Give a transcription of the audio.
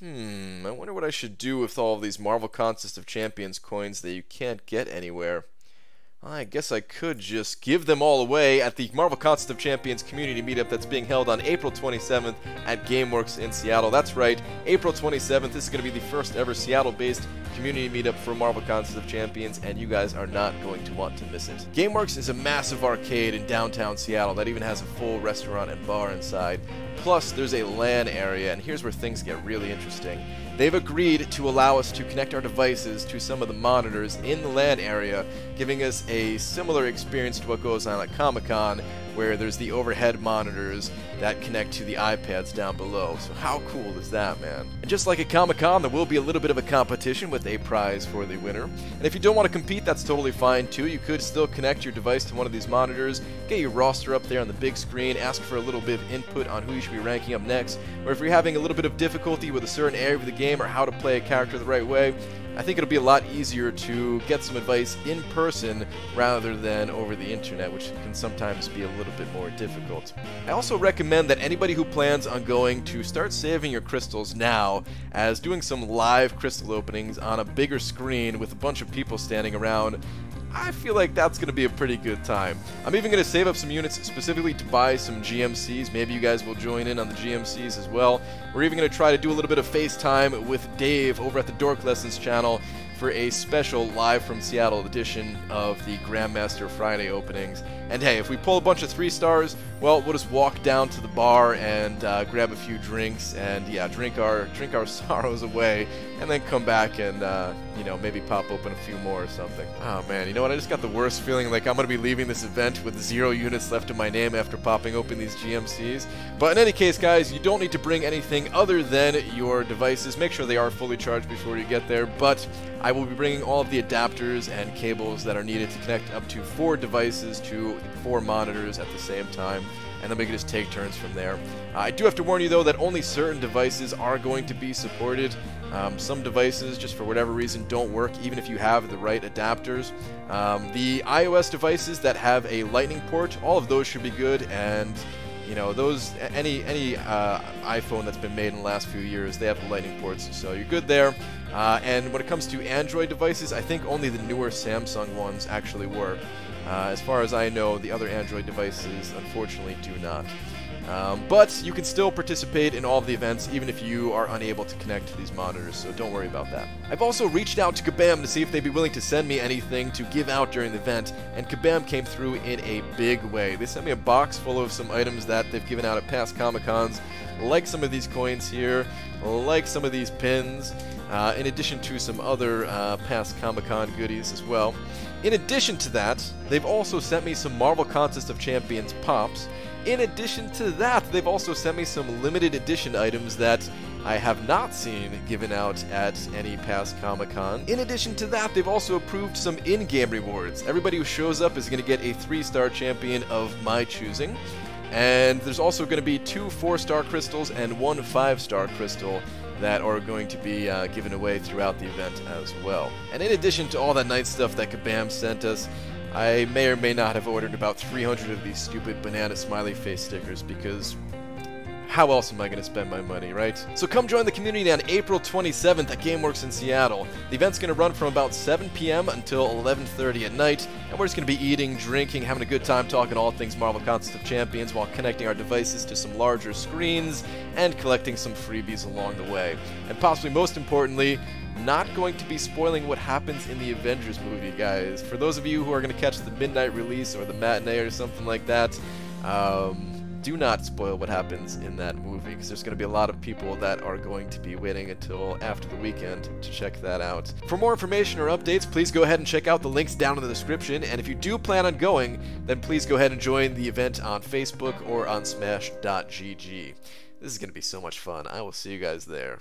I wonder what I should do with all of these Marvel Contest of Champions coins that you can't get anywhere. I guess I could just give them all away at the Marvel Contest of Champions community meetup that's being held on April 27th at GameWorks in Seattle. That's right, April 27th. This is going to be the first ever Seattle-based community meetup for Marvel Contest of Champions, and you guys are not going to want to miss it. GameWorks is a massive arcade in downtown Seattle that even has a full restaurant and bar inside. Plus, there's a LAN area, and here's where things get really interesting. They've agreed to allow us to connect our devices to some of the monitors in the LAN area, giving us a similar experience to what goes on at Comic-Con, where there's the overhead monitors that connect to the iPads down below. So how cool is that, man? And just like at Comic-Con, there will be a little bit of a competition with a prize for the winner. And if you don't want to compete, that's totally fine too. You could still connect your device to one of these monitors, get your roster up there on the big screen, ask for a little bit of input on who you should be ranking up next, or if you're having a little bit of difficulty with a certain area of the game or how to play a character the right way, I think it'll be a lot easier to get some advice in person rather than over the internet, which can sometimes be a little bit more difficult. I also recommend that anybody who plans on going to start saving your crystals now, as doing some live crystal openings on a bigger screen with a bunch of people standing around, I feel like that's going to be a pretty good time. I'm even going to save up some units specifically to buy some GMCs. Maybe you guys will join in on the GMCs as well. We're even going to try to do a little bit of FaceTime with Dave over at the Dork Lessons channel for a special live from Seattle edition of the Grandmaster Friday openings. And hey, if we pull a bunch of 3 stars, well, we'll just walk down to the bar and grab a few drinks and yeah, drink our sorrows away, and then come back and you know, maybe pop open a few more or something. Oh man, you know what? I just got the worst feeling like I'm gonna be leaving this event with 0 units left in my name after popping open these GMCs. But in any case, guys, you don't need to bring anything other than your devices. Make sure they are fully charged before you get there. But I will be bringing all of the adapters and cables that are needed to connect up to 4 devices to 4 monitors at the same time, and then we can just take turns from there. I do have to warn you though that only certain devices are going to be supported. Some devices, just for whatever reason, don't work even if you have the right adapters. The iOS devices that have a lightning port, all of those should be good, and you know, those, any iPhone that's been made in the last few years, they have the lightning ports, so you're good there. And when it comes to Android devices, I think only the newer Samsung ones actually work. As far as I know, the other Android devices unfortunately do not. But you can still participate in all of the events even if you are unable to connect to these monitors, so don't worry about that. I've also reached out to Kabam to see if they'd be willing to send me anything to give out during the event, and Kabam came through in a big way. They sent me a box full of some items that they've given out at past Comic-Cons, like some of these coins here, like some of these pins, in addition to some other past Comic-Con goodies as well. In addition to that, they've also sent me some Marvel Contest of Champions pops. In addition to that, they've also sent me some limited edition items that I have not seen given out at any past Comic-Con. In addition to that, they've also approved some in-game rewards. Everybody who shows up is going to get a 3-star champion of my choosing. And there's also going to be 2 4-star crystals and 1 5-star crystal that are going to be given away throughout the event as well. And in addition to all that nice stuff that Kabam sent us, I may or may not have ordered about 300 of these stupid banana smiley face stickers, because how else am I going to spend my money, right? So come join the community on April 27th at GameWorks in Seattle. The event's going to run from about 7 p.m. until 11:30 at night, and we're just going to be eating, drinking, having a good time talking all things Marvel Contest of Champions while connecting our devices to some larger screens and collecting some freebies along the way. And possibly most importantly, not going to be spoiling what happens in the Avengers movie, guys. For those of you who are going to catch the midnight release or the matinee or something like that, do not spoil what happens in that movie, because there's going to be a lot of people that are going to be waiting until after the weekend to check that out. For more information or updates, please go ahead and check out the links down in the description, and if you do plan on going, then please go ahead and join the event on Facebook or on smash.gg. This is going to be so much fun. I will see you guys there.